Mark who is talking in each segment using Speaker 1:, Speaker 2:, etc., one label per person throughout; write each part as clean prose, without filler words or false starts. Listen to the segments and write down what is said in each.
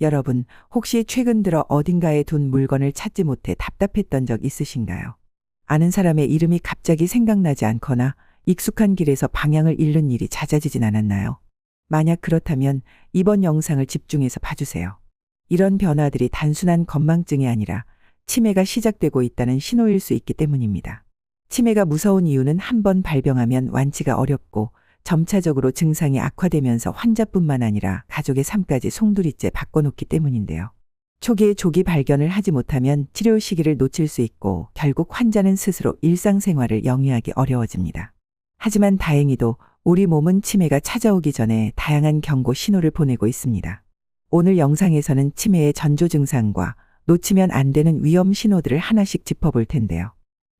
Speaker 1: 여러분, 혹시 최근 들어 어딘가에 둔 물건을 찾지 못해 답답했던 적 있으신가요? 아는 사람의 이름이 갑자기 생각나지 않거나 익숙한 길에서 방향을 잃는 일이 잦아지진 않았나요? 만약 그렇다면 이번 영상을 집중해서 봐주세요. 이런 변화들이 단순한 건망증이 아니라 치매가 시작되고 있다는 신호일 수 있기 때문입니다. 치매가 무서운 이유는 한 번 발병하면 완치가 어렵고 점차적으로 증상이 악화되면서 환자뿐만 아니라 가족의 삶까지 송두리째 바꿔놓기 때문인데요. 초기에 조기 발견을 하지 못하면 치료 시기를 놓칠 수 있고 결국 환자는 스스로 일상생활을 영위하기 어려워집니다. 하지만 다행히도 우리 몸은 치매가 찾아오기 전에 다양한 경고 신호를 보내고 있습니다. 오늘 영상에서는 치매의 전조 증상과 놓치면 안 되는 위험 신호들을 하나씩 짚어볼 텐데요.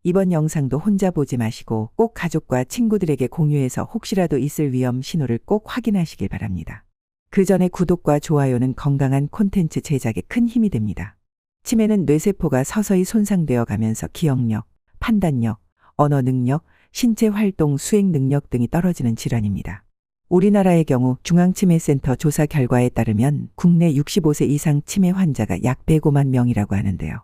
Speaker 1: 이번 영상도 혼자 보지 마시고 꼭 가족과 친구들에게 공유해서 혹시라도 있을 위험 신호를 꼭 확인하시길 바랍니다. 그 전에 구독과 좋아요는 건강한 콘텐츠 제작에 큰 힘이 됩니다. 치매는 뇌세포가 서서히 손상되어 가면서 기억력, 판단력, 언어 능력, 신체 활동 수행 능력 등이 떨어지는 질환입니다. 우리나라의 경우 중앙치매센터 조사 결과에 따르면 국내 65세 이상 치매 환자가 약 105만 명이라고 하는데요.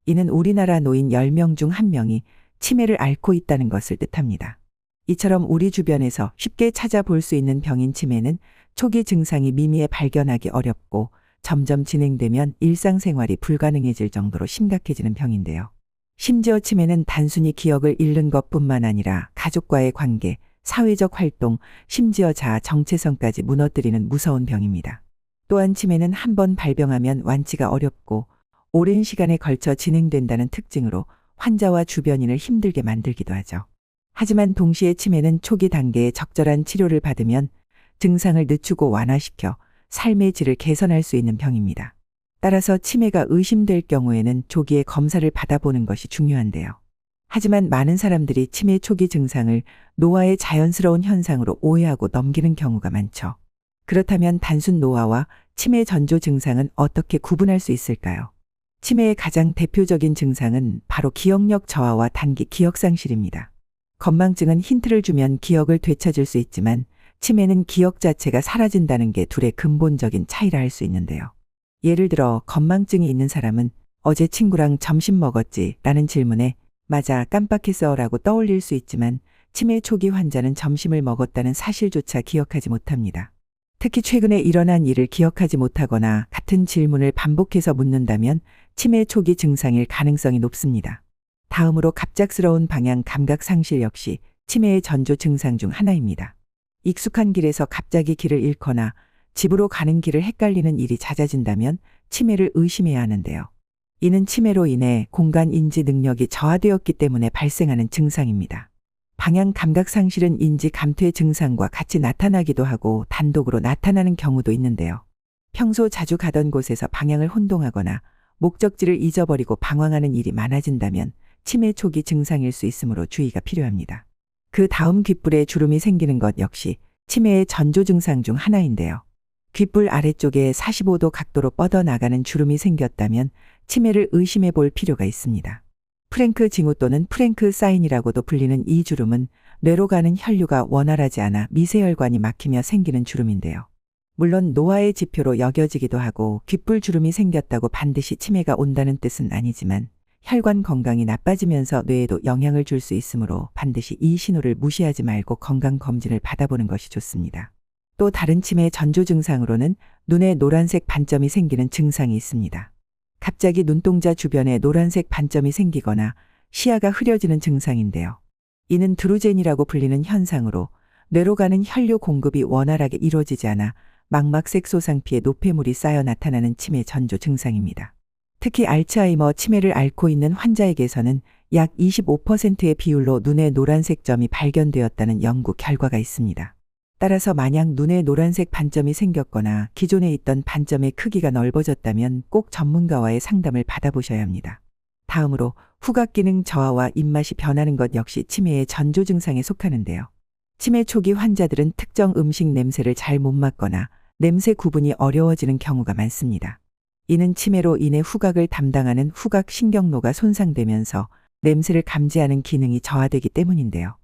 Speaker 1: 이는 우리나라 노인 10명 중 1명이 치매를 앓고 있다는 것을 뜻합니다. 이처럼 우리 주변에서 쉽게 찾아볼 수 있는 병인 치매는 초기 증상이 미미해 발견하기 어렵고 점점 진행되면 일상생활이 불가능해질 정도로 심각해지는 병인데요. 심지어 치매는 단순히 기억을 잃는 것뿐만 아니라 가족과의 관계, 사회적 활동, 심지어 자아 정체성까지 무너뜨리는 무서운 병입니다. 또한 치매는 한 번 발병하면 완치가 어렵고 오랜 시간에 걸쳐 진행된다는 특징으로 환자와 주변인을 힘들게 만들기도 하죠. 하지만 동시에 치매는 초기 단계에 적절한 치료를 받으면 증상을 늦추고 완화시켜 삶의 질을 개선할 수 있는 병입니다. 따라서 치매가 의심될 경우에는 조기에 검사를 받아보는 것이 중요한데요. 하지만 많은 사람들이 치매 초기 증상을 노화의 자연스러운 현상으로 오해하고 넘기는 경우가 많죠. 그렇다면 단순 노화와 치매 전조 증상은 어떻게 구분할 수 있을까요? 치매의 가장 대표적인 증상은 바로 기억력 저하와 단기 기억 상실입니다. 건망증은 힌트를 주면 기억을 되찾을 수 있지만 치매는 기억 자체가 사라진다는 게 둘의 근본적인 차이라 할 수 있는데요. 예를 들어 건망증이 있는 사람은 어제 친구랑 점심 먹었지? 라는 질문에 맞아 깜빡했어 라고 떠올릴 수 있지만 치매 초기 환자는 점심을 먹었다는 사실조차 기억하지 못합니다. 특히 최근에 일어난 일을 기억하지 못하거나 같은 질문을 반복해서 묻는다면 치매 초기 증상일 가능성이 높습니다. 다음으로 갑작스러운 방향 감각 상실 역시 치매의 전조 증상 중 하나입니다. 익숙한 길에서 갑자기 길을 잃거나 집으로 가는 길을 헷갈리는 일이 잦아진다면 치매를 의심해야 하는데요. 이는 치매로 인해 공간 인지 능력이 저하되었기 때문에 발생하는 증상입니다. 방향 감각 상실은 인지 감퇴 증상과 같이 나타나기도 하고 단독으로 나타나는 경우도 있는데요. 평소 자주 가던 곳에서 방향을 혼동하거나 목적지를 잊어버리고 방황하는 일이 많아진다면 치매 초기 증상일 수 있으므로 주의가 필요합니다. 그 다음 귓불에 주름이 생기는 것 역시 치매의 전조 증상 중 하나인데요. 귓불 아래쪽에 45도 각도로 뻗어나가는 주름이 생겼다면 치매를 의심해 볼 필요가 있습니다. 프랭크 징후 또는 프랭크 사인이라고도 불리는 이 주름은 뇌로 가는 혈류가 원활하지 않아 미세혈관이 막히며 생기는 주름인데요. 물론 노화의 지표로 여겨지기도 하고 귓불 주름이 생겼다고 반드시 치매가 온다는 뜻은 아니지만 혈관 건강이 나빠지면서 뇌에도 영향을 줄 수 있으므로 반드시 이 신호를 무시하지 말고 건강검진을 받아보는 것이 좋습니다. 또 다른 치매 전조 증상으로는 눈에 노란색 반점이 생기는 증상이 있습니다. 갑자기 눈동자 주변에 노란색 반점이 생기거나 시야가 흐려지는 증상인데요. 이는 드루젠이라고 불리는 현상으로 뇌로 가는 혈류 공급이 원활하게 이루어지지 않아 망막색소상피에 노폐물이 쌓여 나타나는 치매 전조 증상입니다. 특히 알츠하이머 치매를 앓고 있는 환자에게서는 약 25%의 비율로 눈에 노란색 점이 발견되었다는 연구 결과가 있습니다. 따라서 만약 눈에 노란색 반점이 생겼거나 기존에 있던 반점의 크기가 넓어졌다면 꼭 전문가와의 상담을 받아보셔야 합니다. 다음으로 후각 기능 저하와 입맛이 변하는 것 역시 치매의 전조 증상에 속하는데요. 치매 초기 환자들은 특정 음식 냄새를 잘 못 맡거나 냄새 구분이 어려워지는 경우가 많습니다. 이는 치매로 인해 후각을 담당하는 후각 신경노가 손상되면서 냄새를 감지하는 기능이 저하되기 때문인데요.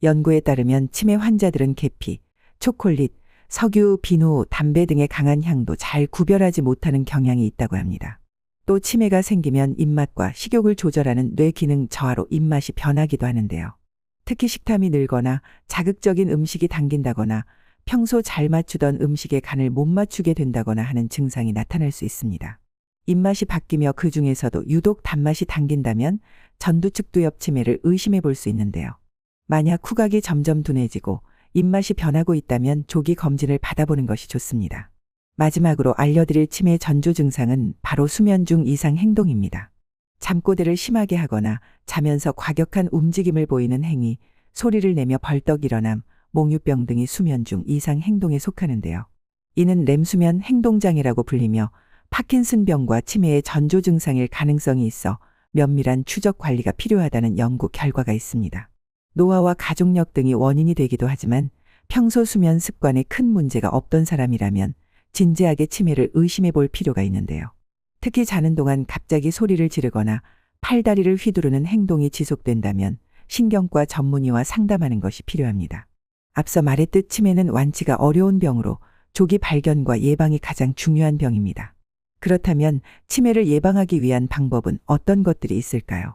Speaker 1: 연구에 따르면 치매 환자들은 계피, 초콜릿, 석유, 비누, 담배 등의 강한 향도 잘 구별하지 못하는 경향이 있다고 합니다. 또 치매가 생기면 입맛과 식욕을 조절하는 뇌 기능 저하로 입맛이 변하기도 하는데요. 특히 식탐이 늘거나 자극적인 음식이 당긴다거나 평소 잘 맞추던 음식의 간을 못 맞추게 된다거나 하는 증상이 나타날 수 있습니다. 입맛이 바뀌며 그 중에서도 유독 단맛이 당긴다면 전두축두엽 치매를 의심해 볼 수 있는데요. 만약 후각이 점점 둔해지고 입맛이 변하고 있다면 조기 검진을 받아보는 것이 좋습니다. 마지막으로 알려드릴 치매 전조 증상은 바로 수면 중 이상 행동입니다. 잠꼬대를 심하게 하거나 자면서 과격한 움직임을 보이는 행위, 소리를 내며 벌떡 일어남, 몽유병 등이 수면 중 이상 행동에 속하는데요. 이는 렘수면 행동장애라고 불리며 파킨슨병과 치매의 전조 증상일 가능성이 있어 면밀한 추적 관리가 필요하다는 연구 결과가 있습니다. 노화와 가족력 등이 원인이 되기도 하지만 평소 수면 습관에 큰 문제가 없던 사람이라면 진지하게 치매를 의심해 볼 필요가 있는데요. 특히 자는 동안 갑자기 소리를 지르거나 팔다리를 휘두르는 행동이 지속된다면 신경과 전문의와 상담하는 것이 필요합니다. 앞서 말했듯 치매는 완치가 어려운 병으로 조기 발견과 예방이 가장 중요한 병입니다. 그렇다면 치매를 예방하기 위한 방법은 어떤 것들이 있을까요?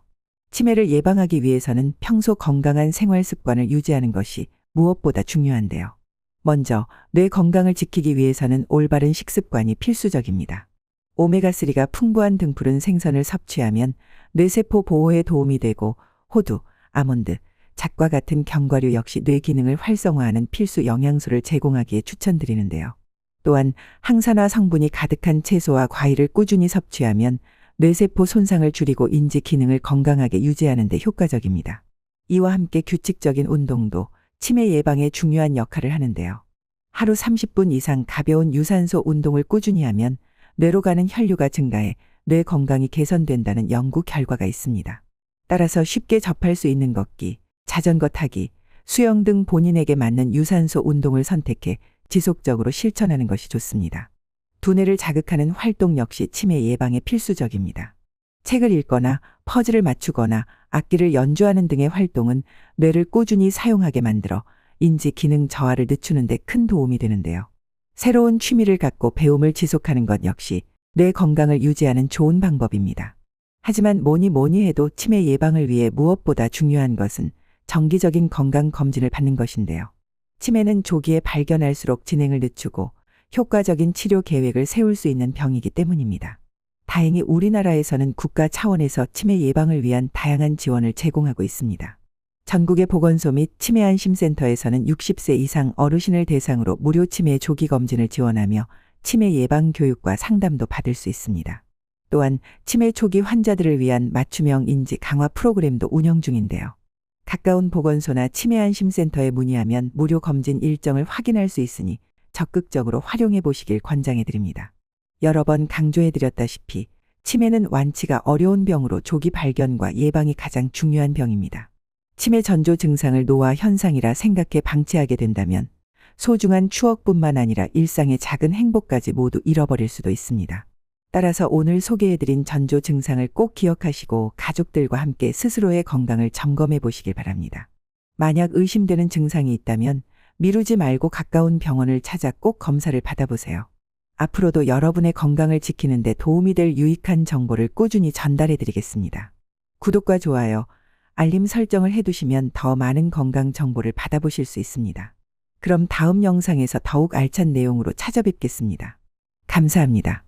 Speaker 1: 치매를 예방하기 위해서는 평소 건강한 생활 습관을 유지하는 것이 무엇보다 중요한데요. 먼저 뇌 건강을 지키기 위해서는 올바른 식습관이 필수적입니다. 오메가3가 풍부한 등푸른 생선을 섭취하면 뇌세포 보호에 도움이 되고 호두, 아몬드, 잣과 같은 견과류 역시 뇌 기능을 활성화하는 필수 영양소를 제공하기에 추천드리는데요. 또한 항산화 성분이 가득한 채소와 과일을 꾸준히 섭취하면 뇌세포 손상을 줄이고 인지 기능을 건강하게 유지하는 데 효과적입니다. 이와 함께 규칙적인 운동도 치매 예방에 중요한 역할을 하는데요. 하루 30분 이상 가벼운 유산소 운동을 꾸준히 하면 뇌로 가는 혈류가 증가해 뇌 건강이 개선된다는 연구 결과가 있습니다. 따라서 쉽게 접할 수 있는 걷기, 자전거 타기, 수영 등 본인에게 맞는 유산소 운동을 선택해 지속적으로 실천하는 것이 좋습니다. 두뇌를 자극하는 활동 역시 치매 예방에 필수적입니다. 책을 읽거나 퍼즐을 맞추거나 악기를 연주하는 등의 활동은 뇌를 꾸준히 사용하게 만들어 인지 기능 저하를 늦추는 데 큰 도움이 되는데요. 새로운 취미를 갖고 배움을 지속하는 것 역시 뇌 건강을 유지하는 좋은 방법입니다. 하지만 뭐니 해도 치매 예방을 위해 무엇보다 중요한 것은 정기적인 건강 검진을 받는 것인데요. 치매는 조기에 발견할수록 진행을 늦추고 효과적인 치료 계획을 세울 수 있는 병이기 때문입니다. 다행히 우리나라에서는 국가 차원에서 치매 예방을 위한 다양한 지원을 제공하고 있습니다. 전국의 보건소 및 치매안심센터에서는 60세 이상 어르신을 대상으로 무료 치매 조기 검진을 지원하며 치매 예방 교육과 상담도 받을 수 있습니다. 또한 치매 초기 환자들을 위한 맞춤형 인지 강화 프로그램도 운영 중인데요. 가까운 보건소나 치매안심센터에 문의하면 무료 검진 일정을 확인할 수 있으니 적극적으로 활용해 보시길 권장해 드립니다. 여러 번 강조해 드렸다시피 치매는 완치가 어려운 병으로 조기 발견과 예방이 가장 중요한 병입니다. 치매 전조 증상을 노화 현상이라 생각해 방치하게 된다면 소중한 추억뿐만 아니라 일상의 작은 행복까지 모두 잃어버릴 수도 있습니다. 따라서 오늘 소개해드린 전조 증상을 꼭 기억하시고 가족들과 함께 스스로의 건강을 점검해 보시길 바랍니다. 만약 의심되는 증상이 있다면 미루지 말고 가까운 병원을 찾아 꼭 검사를 받아보세요. 앞으로도 여러분의 건강을 지키는 데 도움이 될 유익한 정보를 꾸준히 전달해 드리겠습니다. 구독과 좋아요, 알림 설정을 해두시면 더 많은 건강 정보를 받아보실 수 있습니다. 그럼 다음 영상에서 더욱 알찬 내용으로 찾아뵙겠습니다. 감사합니다.